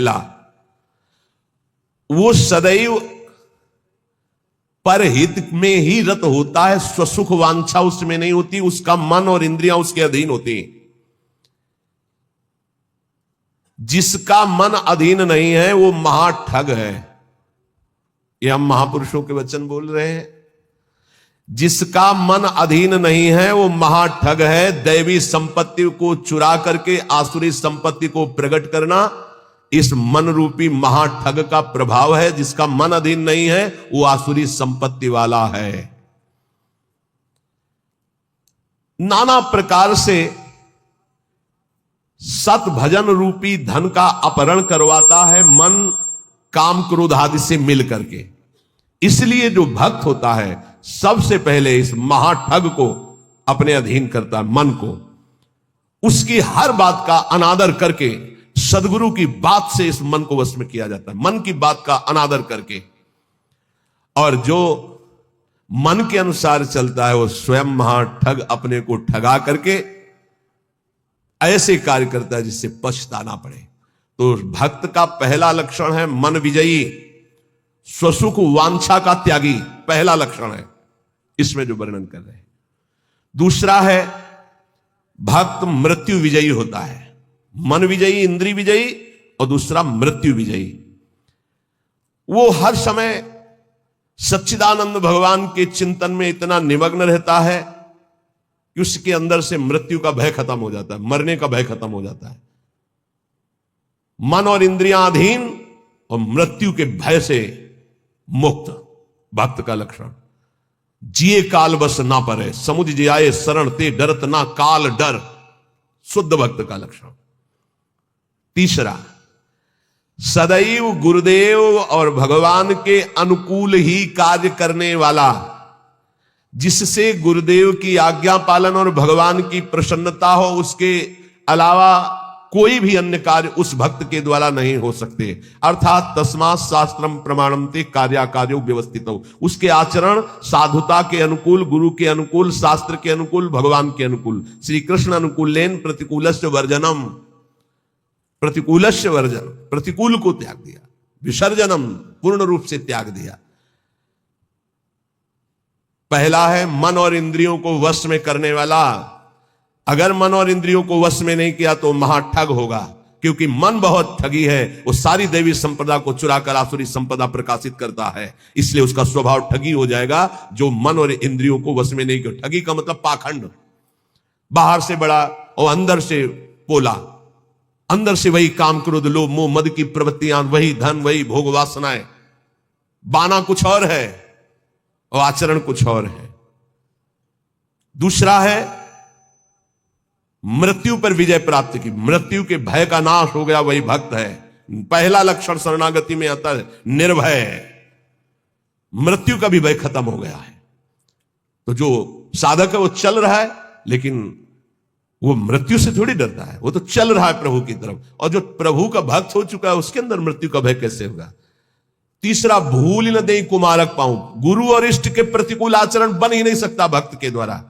ला, वो सदैव परहित में ही रत होता है, स्वसुख वांछा उसमें नहीं होती, उसका मन और इंद्रियां उसके अधीन होती हैं। जिसका मन अधीन नहीं है वो महाठग है। ये हम महापुरुषों के वचन बोल रहे हैं। जिसका मन अधीन नहीं है वो महाठग है। दैवी संपत्ति को चुरा करके आसुरी संपत्ति को प्रकट करना इस मन रूपी महाठग का प्रभाव है। जिसका मन अधीन नहीं है वो आसुरी संपत्ति वाला है। नाना प्रकार से सत भजन रूपी धन का अपहरण करवाता है मन काम क्रोध आदि से मिल करके। इसलिए जो भक्त होता है सबसे पहले इस महाठग को अपने अधीन करता है, मन को। उसकी हर बात का अनादर करके, सदगुरु की बात से इस मन को वश में किया जाता है, मन की बात का अनादर करके। और जो मन के अनुसार चलता है वो स्वयं महाठग अपने को ठगा करके ऐसे कार्य करता है जिससे पछताना पड़े। तो भक्त का पहला लक्षण है मन विजयी, स्वसुख वांछा का त्यागी, पहला लक्षण है इसमें जो वर्णन कर रहे हैं। दूसरा है भक्त मृत्यु विजयी होता है। मन विजयी, इंद्रिय विजयी, और दूसरा मृत्यु विजयी। वो हर समय सच्चिदानंद भगवान के चिंतन में इतना निमग्न रहता है कि उसके अंदर से मृत्यु का भय खत्म हो जाता है, मरने का भय खत्म हो जाता है। मन और इंद्रियां अधीन और मृत्यु के भय से मुक्त, भक्त का लक्षण। जिए काल बस ना परे, समुझ जियाए शरण ते डरत ना काल डर, शुद्ध भक्त का लक्षण। तीसरा, सदैव गुरुदेव और भगवान के अनुकूल ही कार्य करने वाला, जिससे गुरुदेव की आज्ञा पालन और भगवान की प्रसन्नता हो, उसके अलावा कोई भी अन्य कार्य उस भक्त के द्वारा नहीं हो सकते। अर्थात तस्मात् शास्त्रम प्रमाणन्ते कार्याकार्यो व्यवस्थितो, उसके आचरण साधुता के अनुकूल, गुरु के अनुकूल, शास्त्र के अनुकूल, भगवान के अनुकूल। श्री कृष्ण अनुकूलेन प्रतिकूलस्य वर्जनम, प्रतिकूलस्य वर्जन, प्रतिकूल को त्याग दिया, विसर्जनम पूर्ण रूप से त्याग दिया। पहला है मन और इंद्रियों को वश में करने वाला। अगर मन और इंद्रियों को वश में नहीं किया तो महाठग होगा, क्योंकि मन बहुत ठगी है। वो सारी देवी संपदा को चुराकर आसुरी संपदा प्रकाशित करता है, इसलिए उसका स्वभाव ठगी हो जाएगा। जो मन और इंद्रियों को वश में नहीं किया, ठगी का मतलब पाखंड, बाहर से बड़ा और अंदर से पोला, अंदर से वही काम क्रोध लोभ मोह मद की प्रवृत्तियां, वही धन, वही भोग वासनाएं। बाना कुछ और है और आचरण कुछ और है। दूसरा है मृत्यु पर विजय प्राप्त की, मृत्यु के भय का नाश हो गया, वही भक्त है। पहला लक्षण शरणागति में आता है निर्भय है, मृत्यु का भी भय खत्म हो गया है। तो जो साधक है वो चल रहा है, लेकिन वो मृत्यु से थोड़ी डरता है, वो तो चल रहा है प्रभु की तरफ। और जो प्रभु का भक्त हो चुका है उसके अंदर मृत्यु का भय कैसे होगा। तीसरा, भूल न दे कुमारक पाऊं, गुरु और इष्ट के प्रतिकूल आचरण बन ही नहीं सकता भक्त के द्वारा।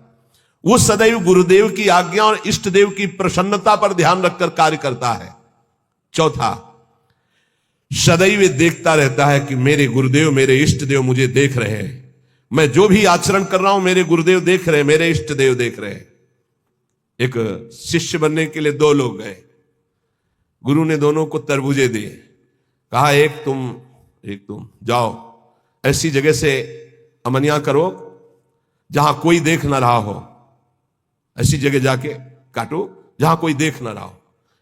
वो सदैव गुरुदेव की आज्ञा और इष्ट देव की प्रसन्नता पर ध्यान रखकर कार्य करता है। चौथा, सदैव देखता रहता है कि मेरे गुरुदेव, मेरे इष्ट देव मुझे देख रहे हैं, मैं जो भी आचरण कर रहा हूं मेरे गुरुदेव देख रहे हैं, मेरे इष्ट देव देख रहे हैं। एक शिष्य बनने के लिए दो लोग गए, गुरु ने दोनों को तरबूजे दिए, कहा एक तुम जाओ ऐसी जगह से अमनिया करो जहां कोई देख ना रहा हो, ऐसी जगह जाके काटो जहां कोई देख ना रहा हो।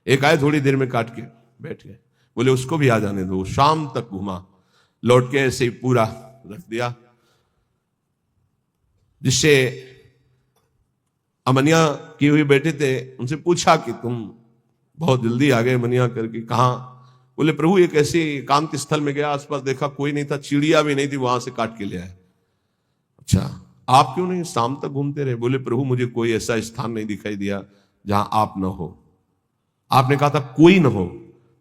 एक आए, थोड़ी देर में काट के बैठ गए, बोले उसको भी आ जाने दो। शाम तक घुमा, लौट के ऐसे ही पूरा रख दिया, जिससे अमनिया किए हुए बैठे थे उनसे पूछा कि तुम बहुत जल्दी आ गए अमनिया करके, कहां? बोले प्रभु एक ऐसे एकांत स्थल में गया, आसपास देखा कोई नहीं था, चिड़िया भी नहीं थी, वहां से काट के ले आए। अच्छा आप क्यों नहीं शाम तक घूमते रहे? बोले प्रभु मुझे कोई ऐसा स्थान नहीं दिखाई दिया जहां आप न हो। आपने कहा था कोई न हो,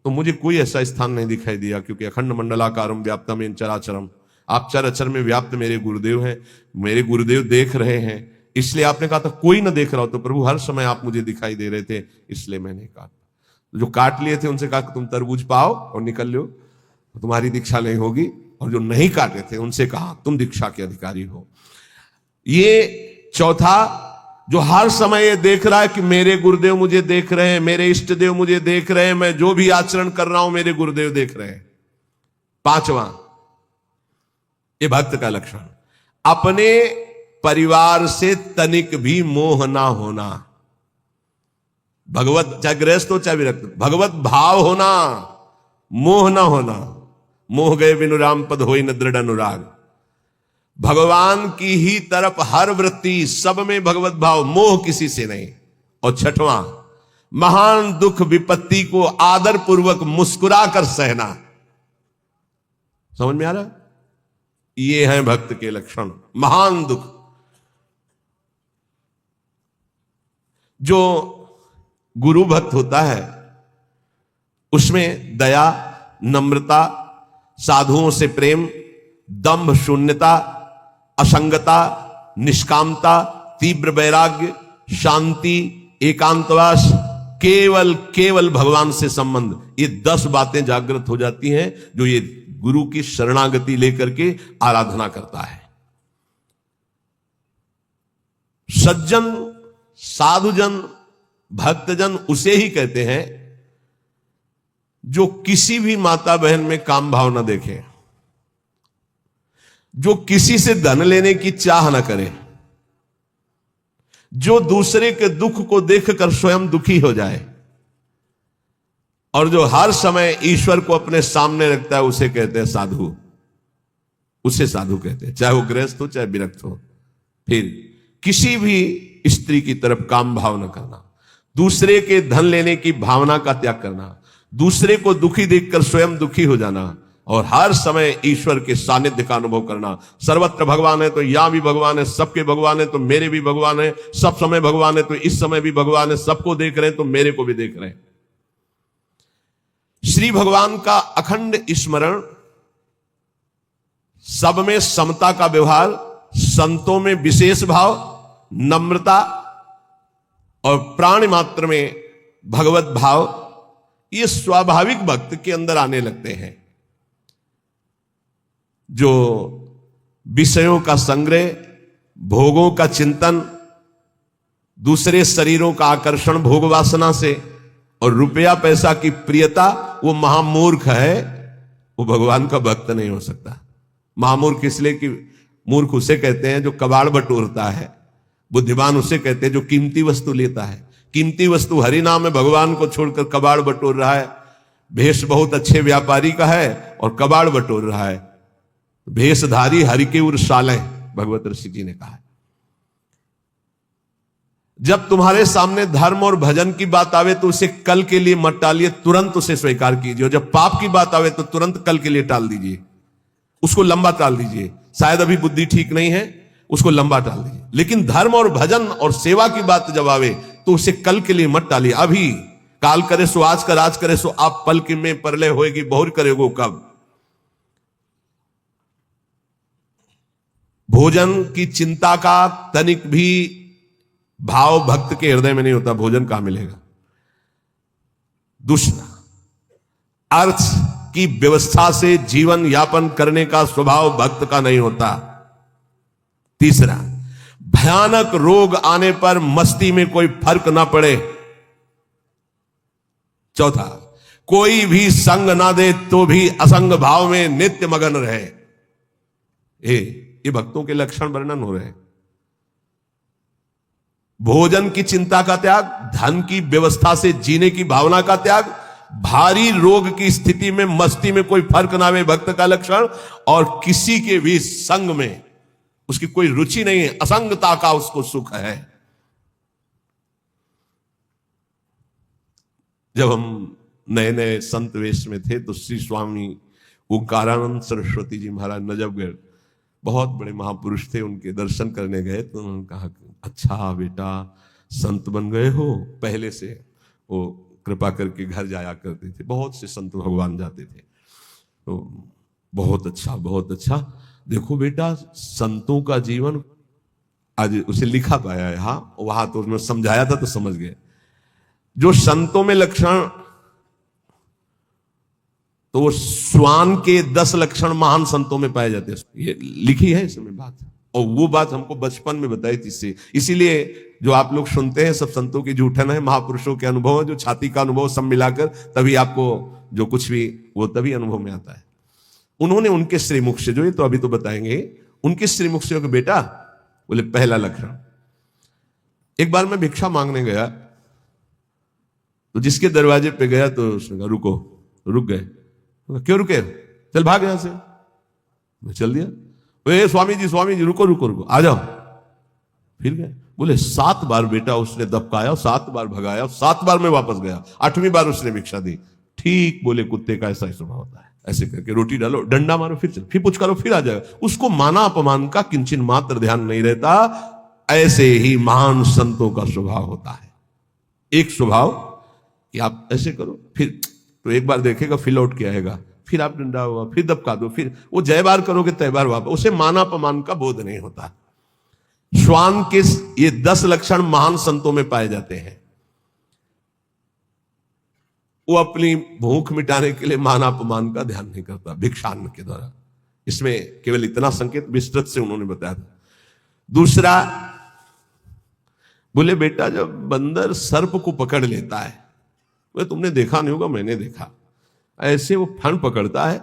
तो मुझे कोई ऐसा स्थान नहीं दिखाई दिया, क्योंकि अखंड मंडलाकारम व्याप्तम चराचरम, आप चराचर में व्याप्त मेरे गुरुदेव हैं, मेरे गुरुदेव देख रहे हैं। इसलिए आपने कहा था कोई ना देख रहा हो, तो प्रभु हर समय आप मुझे दिखाई दे रहे थे, इसलिए मैंने कहा। जो काट लिए थे उनसे कहा कि तुम तरबूज पाओ और निकल लो, तुम्हारी दीक्षा नहीं होगी। और जो नहीं काटे थे उनसे कहा तुम दीक्षा के अधिकारी हो। ये चौथा, जो हर समय ये देख रहा है कि मेरे गुरुदेव मुझे देख रहे हैं, मेरे इष्ट देव मुझे देख रहे हैं, मैं जो भी आचरण कर रहा हूं मेरे गुरुदेव देख रहे हैं। पांचवा, ये भक्त का लक्षण, अपने परिवार से तनिक भी मोह ना होना। भगवत, चाहे गृहस्थ हो चाहे विरक्त, भगवत भाव होना, मोह ना होना। मोह गए बिनु राम पद होई न दृढ़ अनुराग। भगवान की ही तरफ हर वृत्ति, सब में भगवत भाव, मोह किसी से नहीं। और छठवां, महान दुख विपत्ति को आदर पूर्वक मुस्कुरा कर सहना। समझ में आ रहा है? ये हैं भक्त के लक्षण। महान दुख, जो गुरु भक्त होता है उसमें दया, नम्रता, साधुओं से प्रेम, दंभ शून्यता, असंगता, निष्कामता, तीव्र वैराग्य, शांति, एकांतवास, केवल केवल भगवान से संबंध, ये 10 बातें जागृत हो जाती हैं जो ये गुरु की शरणागति लेकर के आराधना करता है। सज्जन, साधुजन, भक्तजन उसे ही कहते हैं जो किसी भी माता बहन में काम भाव न देखे, जो किसी से धन लेने की चाह न करे, जो दूसरे के दुख को देखकर स्वयं दुखी हो जाए, और जो हर समय ईश्वर को अपने सामने रखता है, उसे कहते हैं साधु। उसे साधु कहते हैं, चाहे वो गृहस्थ हो चाहे विरक्त हो। फिर किसी भी स्त्री की तरफ काम भाव न करना, दूसरे के धन लेने की भावना का त्याग करना, दूसरे को दुखी देखकर स्वयं दुखी हो जाना, और हर समय ईश्वर के सानिध्य का अनुभव करना। सर्वत्र भगवान है तो यहां भी भगवान है, सबके भगवान है तो मेरे भी भगवान है, सब समय भगवान है तो इस समय भी भगवान है, सबको देख रहे हैं तो मेरे को भी देख रहे हैं। श्री भगवान का अखंड स्मरण, सब में समता का व्यवहार, संतों में विशेष भाव, नम्रता, और प्राणी मात्र में भगवत भाव, ये स्वाभाविक भक्त के अंदर आने लगते हैं। जो विषयों का संग्रह, भोगों का चिंतन, दूसरे शरीरों का आकर्षण भोग वासना से, और रुपया पैसा की प्रियता, वो महामूर्ख है, वो भगवान का भक्त नहीं हो सकता। महामूर्ख इसलिए कि मूर्ख उसे कहते हैं जो कबाड़ बटोरता है, बुद्धिमान उसे कहते हैं जो कीमती वस्तु लेता है। कीमती वस्तु हरि नाम में भगवान को छोड़कर कबाड़ बटोर रहा है। भेष बहुत अच्छे व्यापारी का है और कबाड़ बटोर रहा है। भेषधारी हरि के उर साले, भगवत ऋषि जी ने कहा है। जब तुम्हारे सामने धर्म और भजन की बात आवे तो उसे कल के लिए मत टालिए, तुरंत उसे स्वीकार कीजिए। और जब पाप की बात आवे तो तुरंत कल के लिए टाल दीजिए, उसको लंबा टाल दीजिए। शायद अभी बुद्धि ठीक नहीं है, उसको लंबा टाल दीजिए। लेकिन धर्म और भजन और सेवा की बात जब आवे तो उसे कल के लिए मत टालिए। अभी काल करे सो आज कर, आज करे सो आप पल के में परले होएगी, बहुर करेगो कब। भोजन की चिंता का तनिक भी भाव भक्त के हृदय में नहीं होता, भोजन कहां मिलेगा। दूसरा, अर्थ की व्यवस्था से जीवन यापन करने का स्वभाव भक्त का नहीं होता। तीसरा, भयानक रोग आने पर मस्ती में कोई फर्क ना पड़े। चौथा, कोई भी संग ना दे तो भी असंग भाव में नित्य मगन रहे। ये भक्तों के लक्षण वर्णन हो रहे हैं। भोजन की चिंता का त्याग, धन की व्यवस्था से जीने की भावना का त्याग, भारी रोग की स्थिति में मस्ती में कोई फर्क ना आवे, भक्त का लक्षण। और किसी के भी संग में उसकी कोई रुचि नहीं है, असंगता का उसको सुख है। जब हम नए नए संत वेश में थे तो श्री स्वामी ओंकारानंद सरस्वती जी महाराज नजफगढ़, बहुत बड़े महापुरुष थे, उनके दर्शन करने गए तो उन्होंने कहा, अच्छा बेटा संत बन गए हो। पहले से वो कृपा करके घर जाया करते थे, बहुत से संत भगवान जाते थे। तो बहुत अच्छा, बहुत अच्छा। देखो बेटा, संतों का जीवन, आज उसे लिखा पाया है, हाँ वहां तो उसने समझाया था तो समझ गए। जो संतों में लक्षण तो वो श्वान के 10 लक्षण महान संतों में पाए जाते हैं, ये लिखी है इसमें बात। और वो बात हमको बचपन में बताई थी, इसीलिए जो आप लोग सुनते हैं सब संतों की जूठन है, महापुरुषों के अनुभव है, जो छाती का अनुभव सब मिलाकर तभी आपको जो कुछ भी वो तभी अनुभव में आता है। उन्होंने उनके श्रीमुख से, जो ये तो अभी तो बताएंगे, उनके श्रीमुख से कि बेटा, बोले पहला लक्षण, एक बार मैं भिक्षा मांगने गया तो जिसके दरवाजे पे गया तो उसने कहा रुको, रुक गए। क्यों रुके? चल भाग यहां से। मैं चल दिया। स्वामी जी रुको रुको रुको, आ जाओ। फिर गए। बोले 7 बार बेटा उसने दबकाया, 7 बार भगाया, 7 बार मैं वापस गया, 8वीं बार उसने भिक्षा दी। ठीक बोले, कुत्ते का ऐसा ही स्वभाव होता है, ऐसे करके रोटी डालो, डंडा मारो, फिर चल, फिर पुचकारो, फिर आ जाएगा। उसको माना अपमान का किंचित मात्र ध्यान नहीं रहता। ऐसे ही महान संतों का स्वभाव होता है। एक स्वभाव कि आप ऐसे करो, फिर तो एक बार देखेगा, फिर लौट के आएगा, फिर आप डंडा हुआ, फिर दबका दो, फिर वो जय बार करोगे तय बार वापस। उसे माना अपमान का बोध नहीं होता। श्वान के ये 10 लक्षण महान संतों में पाए जाते हैं। वो अपनी भूख मिटाने के लिए माना अपमान का ध्यान नहीं करता भिक्षान्न के द्वारा। इसमें केवल इतना संकेत विस्तृत से उन्होंने बताया था। दूसरा, बोले बेटा, जब बंदर सर्प को पकड़ लेता है, वो तुमने देखा नहीं होगा, मैंने देखा, ऐसे वो फन पकड़ता है,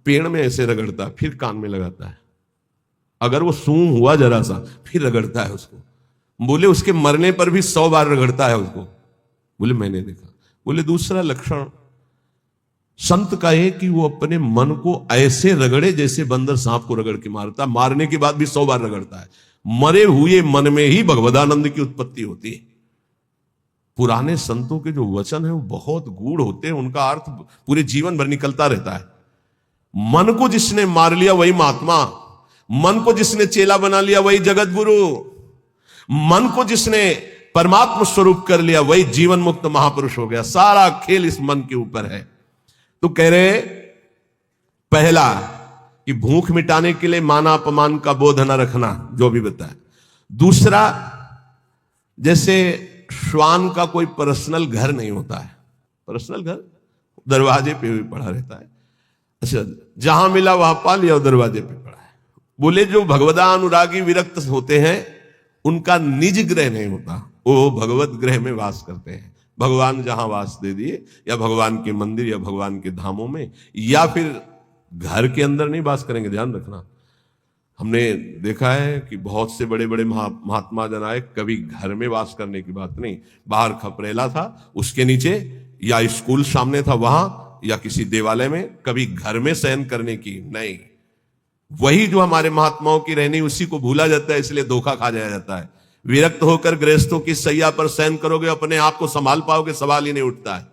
पेड़ में ऐसे रगड़ता है, फिर कान में लगाता है, अगर वो सूंघ हुआ जरा सा फिर रगड़ता है उसको। बोले उसके मरने पर भी 100 बार रगड़ता है उसको। बोले मैंने देखा। बोले दूसरा लक्षण संत का है कि वो अपने मन को ऐसे रगड़े जैसे बंदर सांप को रगड़ के मारता, मारने के बाद भी 100 बार रगड़ता है। मरे हुए मन में ही भगवदानंद की उत्पत्ति होती है। पुराने संतों के जो वचन है वो बहुत गूढ़ होते हैं, उनका अर्थ पूरे जीवन भर निकलता रहता है। मन को जिसने मार लिया वही महात्मा, मन को जिसने चेला बना लिया वही जगत गुरु, मन को जिसने परमात्मा स्वरूप कर लिया वही जीवन मुक्त महापुरुष हो गया। सारा खेल इस मन के ऊपर है। तो कह रहे, पहला कि भूख मिटाने के लिए माना अपमान का बोध न रखना, जो भी बताया। दूसरा, जैसे श्वान का कोई पर्सनल घर नहीं होता है, पर्सनल घर दरवाजे पे भी पड़ा रहता है। अच्छा, जहां मिला वहां पा लिया, दरवाजे पे पड़ा है। बोले जो भगवदानुरागी विरक्त होते हैं उनका निज ग्रह नहीं होता, वो भगवत ग्रह में वास करते हैं। भगवान जहां वास दे दिए, या भगवान के मंदिर या भगवान के धामों में, या फिर घर के अंदर नहीं वास करेंगे। ध्यान रखना, हमने देखा है कि बहुत से बड़े बड़े महात्मा जन आए, कभी घर में वास करने की बात नहीं। बाहर खपरेला था, उसके नीचे, या स्कूल सामने था वहां, या किसी देवालय में, कभी घर में शयन करने की नहीं। वही जो हमारे महात्माओं की रहनी, उसी को भूला जाता है, इसलिए धोखा खा जाया जाता है। विरक्त होकर गृहस्थों की सैया पर शयन करोगे, अपने आप को संभाल पाओगे, सवाल ही नहीं उठता है।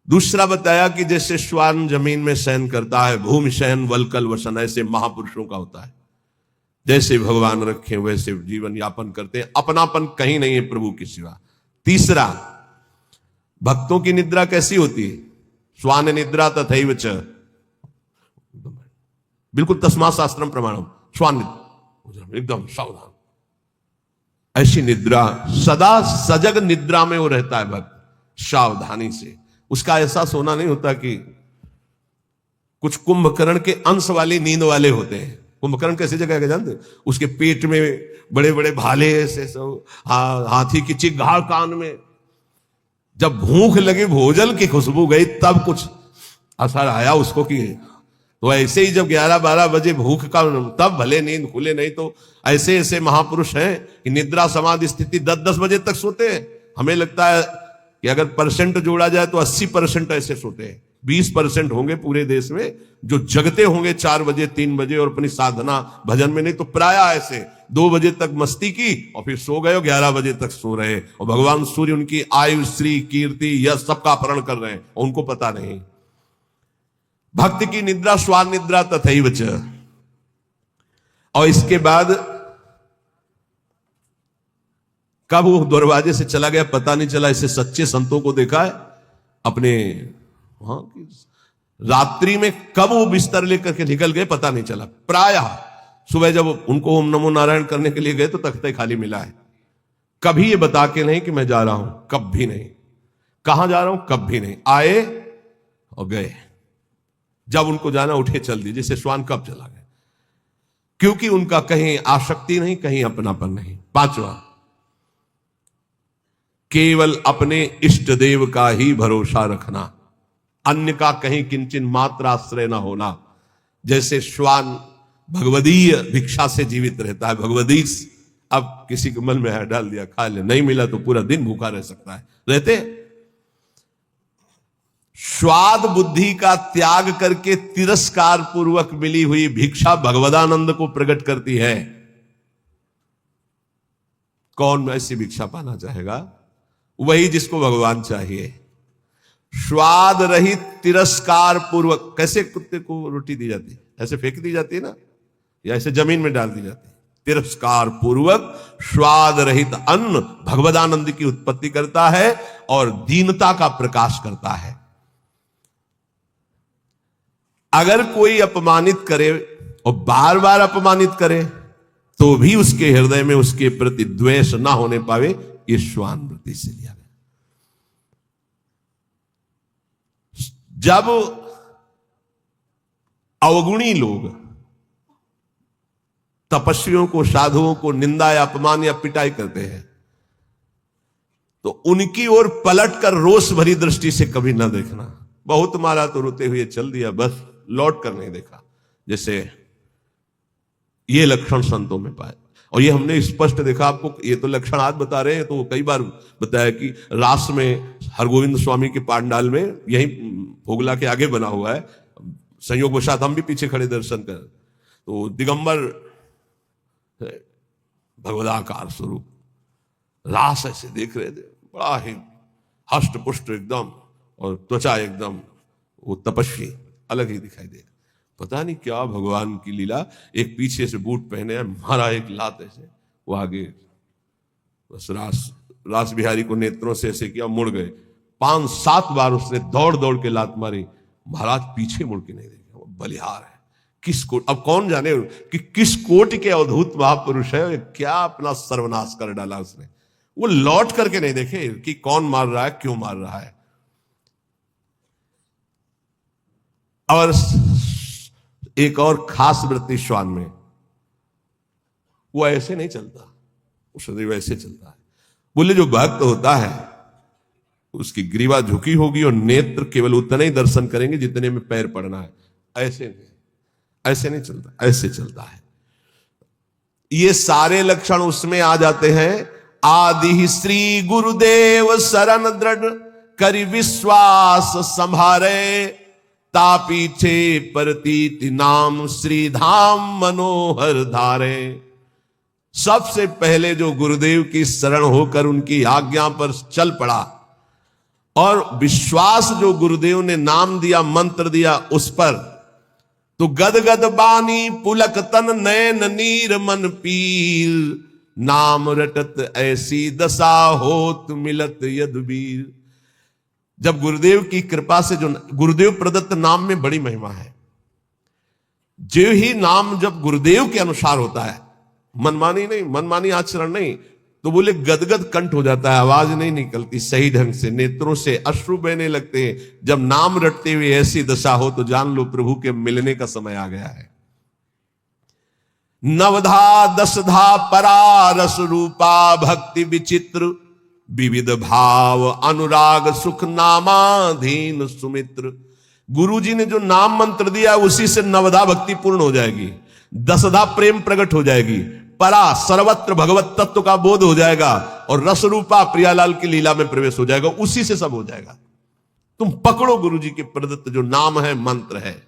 दूसरा बताया कि जैसे श्वान जमीन में शयन करता है, भूमि शयन वलकल वसन, ऐसे महापुरुषों का होता है। जैसे भगवान रखे वैसे जीवन यापन करते हैं, अपनापन कहीं नहीं है प्रभु के सिवा। तीसरा, भक्तों की निद्रा कैसी होती है? श्वान निद्रा तथैव च, बिल्कुल तस्मा शास्त्रम प्रमाणम, श्वान निद्रा एकदम सावधान, ऐसी निद्रा, सदा सजग निद्रा में वो रहता है भक्त, सावधानी से। उसका ऐसा सोना नहीं होता कि कुछ कुंभकर्ण के अंश वाली नींद वाले होते हैं। कुंभकर्ण कैसी जगह है जानते? उसके पेट में बड़े बड़े भाले ऐसे सब, हाथी की चिघाड़ कान में। जब भूख लगी, भोजन की खुशबू गई, तब कुछ असर आया उसको कि, तो ऐसे ही जब 11-12 बजे भूख का, तब भले नींद खुले, नहीं तो ऐसे ऐसे महापुरुष हैं कि निद्रा समाधि स्थिति 10-10 बजे तक सोते हैं। हमें लगता है कि अगर परसेंट जोड़ा जाए तो 80% ऐसे सोते हैं। 20% होंगे पूरे देश में जो जगते होंगे 4 बजे 3 बजे और अपनी साधना भजन में, नहीं तो प्राय ऐसे 2 बजे तक मस्ती की और फिर सो गए, 11 बजे तक सो रहे, और भगवान सूर्य उनकी आयु, श्री, कीर्ति, यश सबका अपहरण कर रहे हैं और उनको पता नहीं। भक्त की निद्रा श्वान निद्रा तथैव च। और इसके बाद कब वो दरवाजे से चला गया पता नहीं चला। ऐसे सच्चे संतों को देखा है अपने, रात्रि में कब वो बिस्तर लेकर के निकल गए पता नहीं चला। प्रायः सुबह जब उनको ओम नमो नारायण करने के लिए गए तो तख्ते खाली मिला है। कभी ये बता के नहीं कि मैं जा रहा हूं, कब भी नहीं। कहां जा रहा हूं, कब भी नहीं। आए, और गए। जब उनको जाना उठे चल दिए, जैसे श्वान कब चला गया, क्योंकि उनका कहीं आसक्ति नहीं, कहीं अपनापन नहीं। पांचवा, केवल अपने इष्ट देव का ही भरोसा रखना, अन्य का कहीं किंचन मात्र आश्रय ना होना। जैसे श्वान भगवदीय भिक्षा से जीवित रहता है, भगवदीश, अब किसी के मन में है डाल दिया, खा ले, नहीं मिला तो पूरा दिन भूखा रह सकता है, रहते। स्वाद बुद्धि का त्याग करके तिरस्कार पूर्वक मिली हुई भिक्षा भगवदानंद को प्रकट करती है। कौन ऐसी भिक्षा पाना चाहेगा? वही जिसको भगवान चाहिए। स्वाद रहित तिरस्कार पूर्वक, कैसे कुत्ते को रोटी दी जाती है, ऐसे फेंक दी जाती है ना, या ऐसे जमीन में डाल दी जाती है। तिरस्कार पूर्वक स्वाद रहित अन्न भगवदानंद की उत्पत्ति करता है और दीनता का प्रकाश करता है। अगर कोई अपमानित करे और बार बार अपमानित करे तो भी उसके हृदय में उसके प्रति द्वेष ना होने पावे, ये श्वान वृत्ति से लिया गया। जब अवगुणी लोग तपस्वियों को, साधुओं को निंदा या अपमान या पिटाई करते हैं तो उनकी ओर पलट कर रोष भरी दृष्टि से कभी ना देखना। बहुत मारा तो रोते हुए चल दिया, बस लौट कर नहीं देखा। जैसे ये लक्षण संतों में पाए, और ये हमने स्पष्ट देखा। आपको ये तो लक्षण आज बता रहे हैं, तो कई बार बताया कि रास में हरगोविंद स्वामी के पांडाल में, यही भोगला के आगे बना हुआ है, संयोग वशात हम भी पीछे खड़े दर्शन कर, तो दिगंबर भगवदाकार स्वरूप रास ऐसे देख रहे थे, बड़ा ही हष्ट पुष्ट एकदम, और त्वचा एकदम, वो तपस्वी अलग ही दिखाई दे। पता नहीं क्या भगवान की लीला, एक पीछे से बूट पहने मारा एक लात ऐसे, वो आगे बस रास बिहारी को नेत्रों से ऐसे किया, मुड़ गए। 5-7 बार उसने दौड़ दौड़ के लात मारी, महाराज पीछे मुड़ के नहीं देखे। वो बलिहार है, किस कोट, अब कौन जाने कि किस कोटि के अवधूत महापुरुष है, क्या अपना सर्वनाश कर डाला उसने। वो लौट करके नहीं देखे कि कौन मार रहा है, क्यों मार रहा है। और एक और खास वृत्ति श्वान में, वो ऐसे नहीं चलता, वो सदैव ऐसे चलता है। बोले जो भक्त होता है उसकी ग्रीवा झुकी होगी और नेत्र केवल उतने ही दर्शन करेंगे जितने में पैर पड़ना है। ऐसे नहीं, ऐसे नहीं चलता, ऐसे चलता है। ये सारे लक्षण उसमें आ जाते हैं। आदि श्री गुरुदेव शरण दृढ़ करि विश्वास संभारे, तापीछे प्रतीति नाम श्री धाम मनोहर धारे। सबसे पहले जो गुरुदेव की शरण होकर उनकी आज्ञा पर चल पड़ा, और विश्वास जो गुरुदेव ने नाम दिया, मंत्र दिया उस पर, तो गदगद बानी पुलक तन नयन नीर मन पीर, नाम रटत ऐसी दशा होत मिलत यदुबीर। जब गुरुदेव की कृपा से, जो गुरुदेव प्रदत्त नाम में बड़ी महिमा है, जो ही नाम जब गुरुदेव के अनुसार होता है, मनमानी नहीं, मनमानी आचरण नहीं, तो बोले गदगद कंठ हो जाता है, आवाज नहीं निकलती सही ढंग से, नेत्रों से अश्रु बहने लगते हैं। जब नाम रटते हुए ऐसी दशा हो तो जान लो प्रभु के मिलने का समय आ गया है। नवधा दशधा परा रस रूपा भक्ति विचित्र, विविध भाव अनुराग सुख नामाधीन सुमित्र। गुरु जी ने जो नाम मंत्र दिया उसी से नवधा भक्ति पूर्ण हो जाएगी, दशधा प्रेम प्रकट हो जाएगी, परा सर्वत्र भगवत तत्व का बोध हो जाएगा, और रस रूपा प्रियालाल की लीला में प्रवेश हो जाएगा। उसी से सब हो जाएगा। तुम पकड़ो गुरु जी के प्रदत्त जो नाम है, मंत्र है।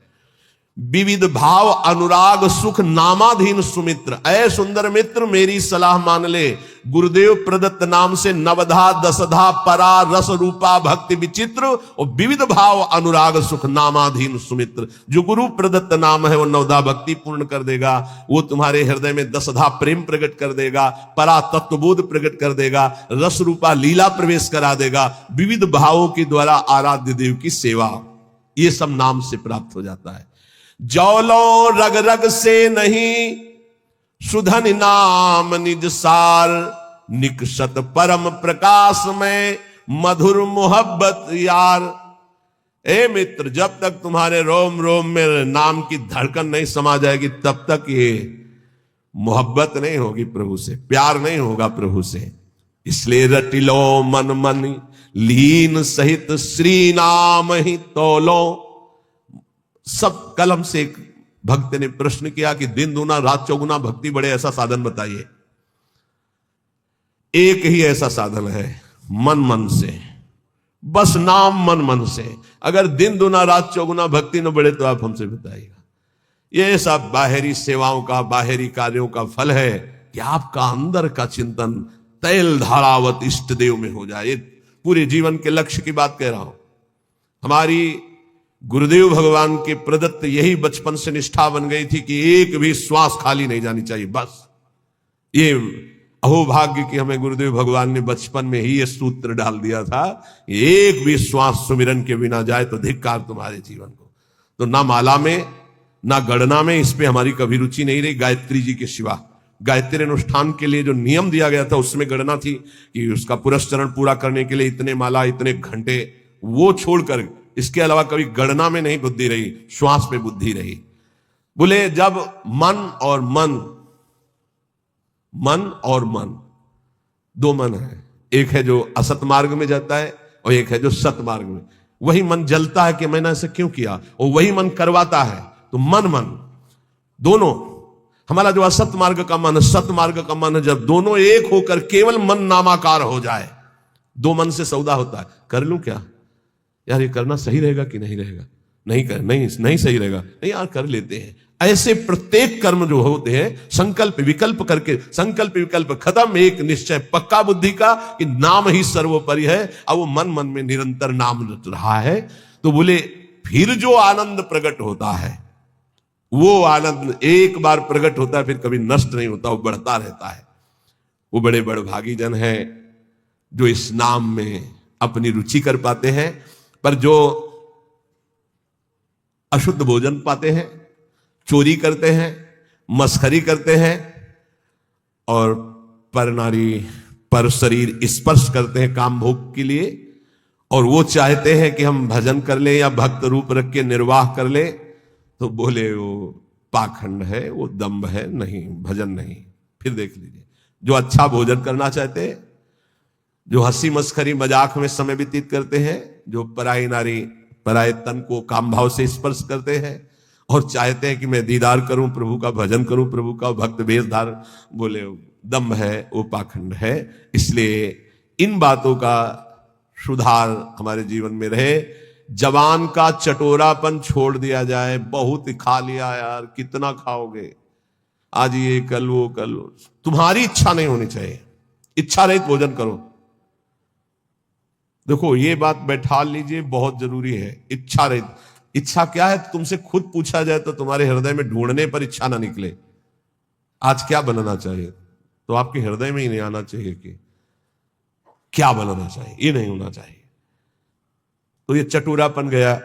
विविध भाव अनुराग सुख नामाधीन सुमित्र, ऐ सुंदर मित्र मेरी सलाह मान ले। गुरुदेव प्रदत्त नाम से नवधा दशधा परा रस रूपा भक्ति विचित्र और विविध भाव अनुराग सुख नामाधीन सुमित्र। जो गुरु प्रदत्त नाम है वो नवधा भक्ति पूर्ण कर देगा, वो तुम्हारे हृदय में दशधा प्रेम प्रकट कर देगा, परा तत्वबोध प्रकट कर देगा, रस रूपा लीला प्रवेश करा देगा, विविध भावों के द्वारा आराध्य देव की सेवा, ये सब नाम से प्राप्त हो जाता है। जौलो रग रग से नहीं सुधन नाम निज सार, निकषत परम प्रकाश में मधुर मोहब्बत यार। ए मित्र, जब तक तुम्हारे रोम रोम में नाम की धड़कन नहीं समा जाएगी तब तक ये मोहब्बत नहीं होगी प्रभु से, प्यार नहीं होगा प्रभु से। इसलिए रटिलो मन मन लीन सहित श्री नाम ही तोलो। सब कलम से एक भक्त ने प्रश्न किया कि दिन दूना रात चौगुना भक्ति बढ़े, ऐसा साधन बताइए। एक ही ऐसा साधन है, मन मन से, बस नाम मन मन से। अगर दिन दूना रात चौगुना भक्ति न बढ़े तो आप हमसे बताइएगा। ये सब बाहरी सेवाओं का, बाहरी कार्यों का फल है कि आपका अंदर का चिंतन तैल धारावत इष्ट देव में हो जाए। पूरे जीवन के लक्ष्य की बात कह रहा हूं। हमारी गुरुदेव भगवान के प्रदत्त यही बचपन से निष्ठा बन गई थी कि एक भी श्वास खाली नहीं जानी चाहिए। बस ये अहोभाग्य कि हमें गुरुदेव भगवान ने बचपन में ही ये सूत्र डाल दिया था, एक भी श्वास सुमिरन के बिना जाए तो धिक्कार तुम्हारे जीवन को। तो ना माला में ना गणना में, इस पे हमारी कभी रुचि नहीं रही। गायत्री जी के सिवा गायत्री अनुष्ठान के लिए जो नियम दिया गया था उसमें गणना थी कि उसका पुरस्चरण पूरा करने के लिए इतने माला, इतने घंटे, वो छोड़कर इसके अलावा कभी गणना में नहीं बुद्धि रही, श्वास में बुद्धि रही। बोले जब मन और मन दो मन है, एक है जो असत मार्ग में जाता है और एक है जो सत मार्ग में। वही मन जलता है कि मैंने ऐसे क्यों किया, और वही मन करवाता है। तो मन दोनों, हमारा जो असत मार्ग का मन, सत मार्ग का मन, जब दोनों एक होकर केवल मन नामाकार हो जाए, दो मन से सौदा होता है। कर लूं क्या यार, ये करना सही रहेगा कि नहीं रहेगा, नहीं सही रहेगा, नहीं यार कर लेते हैं। ऐसे प्रत्येक कर्म जो होते हैं संकल्प विकल्प करके, संकल्प विकल्प खत्म, एक निश्चय पक्का बुद्धि का कि नाम ही सर्वोपरि है। अब वो मन मन में निरंतर नाम रहा है। तो बोले फिर जो आनंद प्रकट होता है, वो आनंद एक बार प्रकट होता है, फिर कभी नष्ट नहीं होता, वो बढ़ता रहता है। वो बड़े बड़भागी जन हैं जो इस नाम में अपनी रुचि कर पाते हैं। पर जो अशुद्ध भोजन पाते हैं, चोरी करते हैं, मस्खरी करते हैं और पर नारी पर शरीर स्पर्श करते हैं काम भोग के लिए, और वो चाहते हैं कि हम भजन कर ले या भक्त रूप रख के निर्वाह कर ले, तो बोले वो पाखंड है, वो दंभ है, नहीं भजन नहीं। फिर देख लीजिए, जो अच्छा भोजन करना चाहते हैं, जो हंसी मस्खरी मजाक में समय व्यतीत करते हैं, जो पराई नारी पराये तन को काम भाव से स्पर्श करते हैं और चाहते हैं कि मैं दीदार करूं प्रभु का, भजन करूं प्रभु का, भक्त वेश धार, बोले दम्भ है, वो पाखंड है। इसलिए इन बातों का सुधार हमारे जीवन में रहे। जवान का चटोरापन छोड़ दिया जाए। बहुत खा लिया यार, कितना खाओगे, आज ये कल वो कल वो। तुम्हारी इच्छा नहीं होनी चाहिए, इच्छा रहित भोजन करो। देखो ये बात बैठा लीजिए, बहुत जरूरी है। इच्छा रहित, इच्छा क्या है तुमसे खुद पूछा जाए तो तुम्हारे हृदय में ढूंढने पर इच्छा ना निकले आज क्या बनाना चाहिए, तो आपके हृदय में ही नहीं आना चाहिए कि क्या बनाना चाहिए, ये नहीं होना चाहिए। तो ये चटुरापन गया,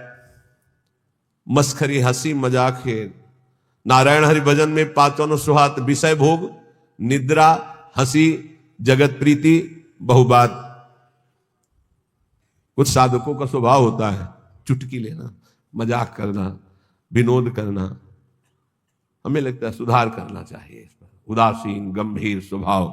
मस्खरी हंसी मजाक है। नारायण हरि भजन में पाचन सुहात, विषय भोग, निद्रा, हंसी, जगत प्रीति, बहुबात। कुछ साधकों का स्वभाव होता है चुटकी लेना, मजाक करना, विनोद करना। हमें लगता है सुधार करना चाहिए इस पर। उदासीन गंभीर स्वभाव,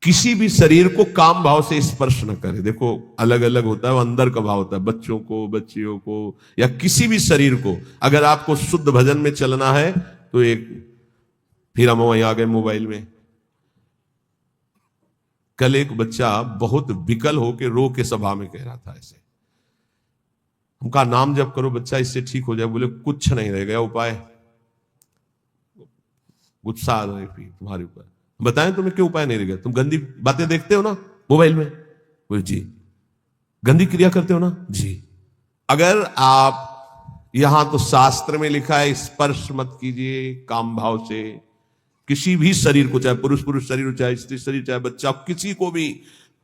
किसी भी शरीर को काम भाव से स्पर्श न करे। देखो अलग अलग होता है, वो अंदर का भाव होता है। बच्चों को, बच्चियों को, या किसी भी शरीर को अगर आपको शुद्ध भजन में चलना है तो एक, फिर हम वहीं आ गए मोबाइल में। कल एक बच्चा बहुत विकल होके रो के सभा में कह रहा था ऐसे, उनका नाम जप करो बच्चा इससे ठीक हो जाए। बोले कुछ नहीं रह गया उपाय, गुस्सा आ रही थी तुम्हारे ऊपर। बताएं तुम्हें क्यों उपाय नहीं रह गया? तुम गंदी बातें देखते हो ना मोबाइल में? बोले जी। गंदी क्रिया करते हो ना? जी। अगर आप, यहां तो शास्त्र में लिखा है स्पर्श मत कीजिए काम भाव से किसी भी शरीर को, चाहे पुरुष पुरुष शरीर हो, चाहे स्त्री शरीर, चाहे बच्चा, किसी को भी।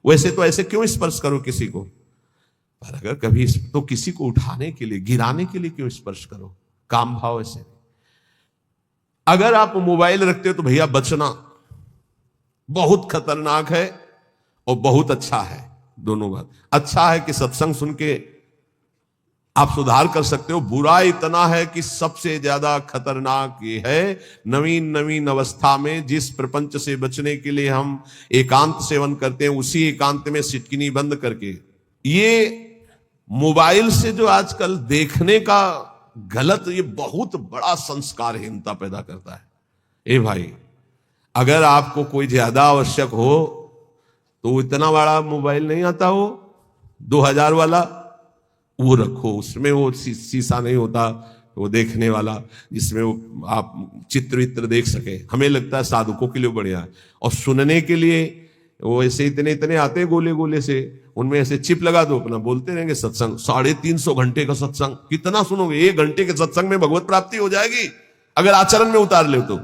वैसे तो ऐसे क्यों स्पर्श करो किसी को? पर अगर कभी तो किसी को उठाने के लिए, गिराने के लिए क्यों स्पर्श करो काम भाव ऐसे? अगर आप मोबाइल रखते हो तो भैया बचना, बहुत खतरनाक है और बहुत अच्छा है। दोनों बात। अच्छा है कि सत्संग सुन के आप सुधार कर सकते हो। बुरा इतना है कि सबसे ज्यादा खतरनाक ये है, नवीन नवीन अवस्था में जिस प्रपंच से बचने के लिए हम एकांत सेवन करते हैं, उसी एकांत में सिटकिनी बंद करके ये मोबाइल से जो आजकल देखने का गलत, ये बहुत बड़ा संस्कारहीनता पैदा करता है। ए भाई, अगर आपको कोई ज्यादा आवश्यक हो तो इतना बड़ा मोबाइल नहीं आता हो 2000 वाला, वो रखो। उसमें वो शीशा नहीं होता वो देखने वाला, जिसमें वो आप चित्र वित्र देख सके। हमें लगता है साधुकों के लिए बढ़िया है। और सुनने के लिए वो ऐसे इतने इतने आते हैं गोले गोले से, उनमें ऐसे चिप लगा दो, अपना बोलते रहेंगे सत्संग। 350 घंटे का सत्संग कितना सुनोगे? 1 घंटे के सत्संग में भगवत प्राप्ति हो जाएगी अगर आचरण में उतार ले तो।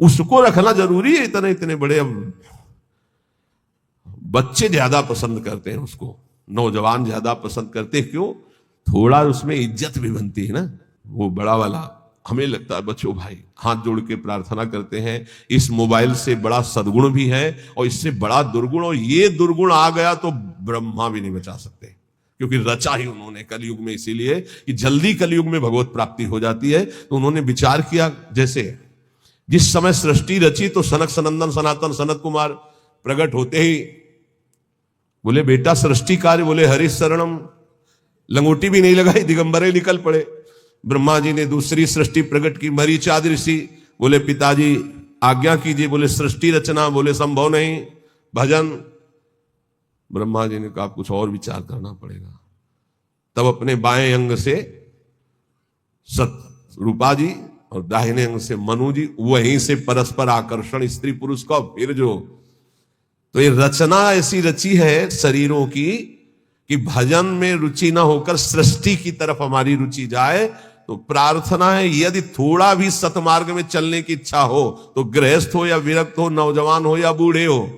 उसको रखना जरूरी है। इतने इतने बड़े, अब बच्चे ज्यादा पसंद करते हैं उसको, नौजवान ज्यादा पसंद करते हैं। क्यों? थोड़ा उसमें इज्जत भी बनती है ना, वो बड़ा वाला। हमें लगता है बच्चों भाई हाथ जोड़ के प्रार्थना करते हैं, इस मोबाइल से बड़ा सद्गुण भी है और इससे बड़ा दुर्गुण, और ये दुर्गुण आ गया तो ब्रह्मा भी नहीं बचा सकते, क्योंकि रचा ही उन्होंने कलयुग में इसीलिए कि जल्दी कलयुग में भगवत प्राप्ति हो जाती है। तो उन्होंने विचार किया, जैसे जिस समय सृष्टि रची तो सनक सनंदन सनातन सनत कुमार प्रकट होते ही बोले बेटा सृष्टि कार्य, बोले हरि शरणम, लंगोटी भी नहीं लगाई, दिगंबरे निकल पड़े। ब्रह्मा जी ने दूसरी सृष्टि प्रकट की, मरीचादि ऋषि बोले पिताजी आज्ञा कीजिए, बोले सृष्टि रचना, बोले संभव नहीं, भजन। ब्रह्मा जी ने कहा कुछ और विचार करना पड़ेगा। तब अपने बाएं अंग से रूपा जी और दाहिने अंग से मनु जी, वहीं से परस्पर आकर्षण स्त्री पुरुष का, फिर जो तो ये रचना ऐसी रची है शरीरों की कि भजन में रुचि ना होकर सृष्टि की तरफ हमारी रुचि जाए। तो प्रार्थना है, यदि थोड़ा भी सतमार्ग में चलने की इच्छा हो तो गृहस्थ हो या विरक्त हो, नौजवान हो या बूढ़े हो,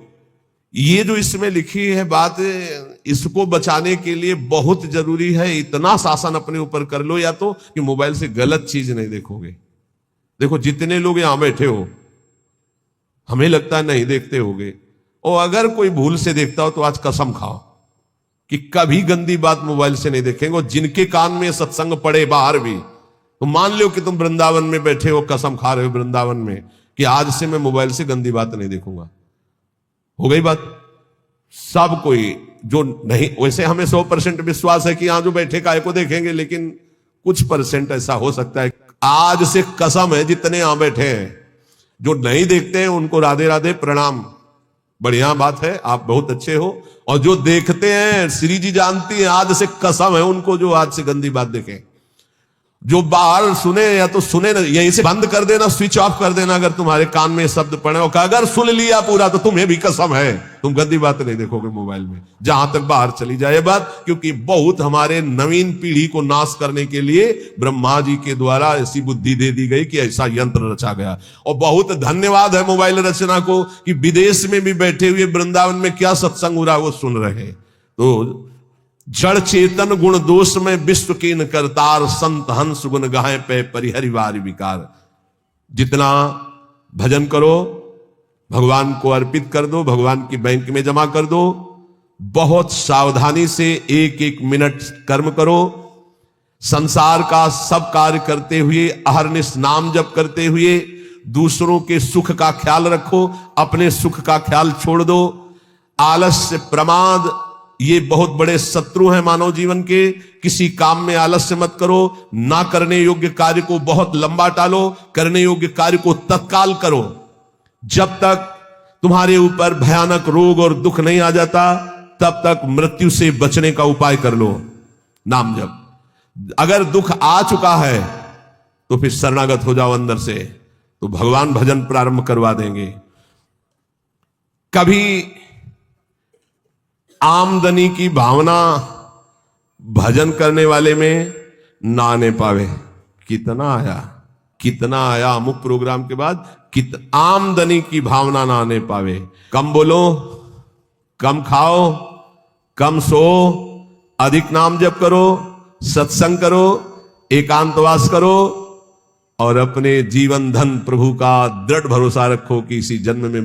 ये जो इसमें लिखी है बात, इसको बचाने के लिए बहुत जरूरी है। इतना शासन अपने ऊपर कर लो, या तो कि मोबाइल से गलत चीज नहीं देखोगे। देखो जितने लोग यहां बैठे हो, हमें लगता है नहीं देखते होगे, और अगर कोई भूल से देखता हो तो आज कसम खाओ कि कभी गंदी बात मोबाइल से नहीं देखेंगे। और जिनके कान में सत्संग पड़े बाहर भी, तो मान लो कि तुम वृंदावन में बैठे हो, कसम खा रहे हो वृंदावन में कि आज से मैं मोबाइल से गंदी बात नहीं देखूंगा। हो गई बात। सब कोई जो नहीं, वैसे हमें 100% विश्वास है कि यहां जो बैठे काय को देखेंगे, लेकिन कुछ % ऐसा हो सकता है। आज से कसम है जितने यहां बैठे हैं जो नहीं देखते हैं उनको राधे राधे प्रणाम, बढ़िया बात है, आप बहुत अच्छे हो। और जो देखते हैं, श्री जी जानती है, आज से कसम है उनको जो आज से गंदी बात देखें। जो बाहर सुने या तो सुने ना, यहीं से बंद कर देना, स्विच ऑफ कर देना अगर तुम्हारे कान में शब्द पड़े, और अगर सुन लिया पूरा तो तुम्हें भी कसम है तुम गंदी बात नहीं देखोगे मोबाइल में, जहां तक बाहर चली जाए बात। क्योंकि बहुत हमारे नवीन पीढ़ी को नाश करने के लिए ब्रह्मा जी के द्वारा ऐसी बुद्धि दे दी गई कि ऐसा यंत्र रचा गया। और बहुत धन्यवाद है मोबाइल रचना को कि विदेश में भी बैठे हुए वृंदावन में क्या सत्संग हो रहा है वो सुन रहे हैं। तो जड़ चेतन गुण दोष में विश्व कीन करतार, संत हंस गुण गाहे पे परिहरिवार विकार। जितना भजन करो भगवान को अर्पित कर दो, भगवान की बैंक में जमा कर दो। बहुत सावधानी से 1-1 मिनट कर्म करो। संसार का सब कार्य करते हुए, अहरनिश नाम जप करते हुए दूसरों के सुख का ख्याल रखो, अपने सुख का ख्याल छोड़ दो। आलस्य प्रमाद ये बहुत बड़े शत्रु हैं मानव जीवन के। किसी काम में आलस्य मत करो, ना करने योग्य कार्य को बहुत लंबा टालो, करने योग्य कार्य को तत्काल करो। जब तक तुम्हारे ऊपर भयानक रोग और दुख नहीं आ जाता तब तक मृत्यु से बचने का उपाय कर लो, नाम जप। अगर दुख आ चुका है तो फिर शरणागत हो जाओ अंदर से, तो भगवान भजन प्रारंभ करवा देंगे। कभी आमदनी की भावना भजन करने वाले में ना आने पावे। कितना आया अमुक प्रोग्राम के बाद, आमदनी की भावना ना आने पावे। कम बोलो, कम खाओ, कम सो, अधिक नाम जप करो, सत्संग करो, एकांतवास करो, और अपने जीवन धन प्रभु का दृढ़ भरोसा रखो कि इसी जन्म में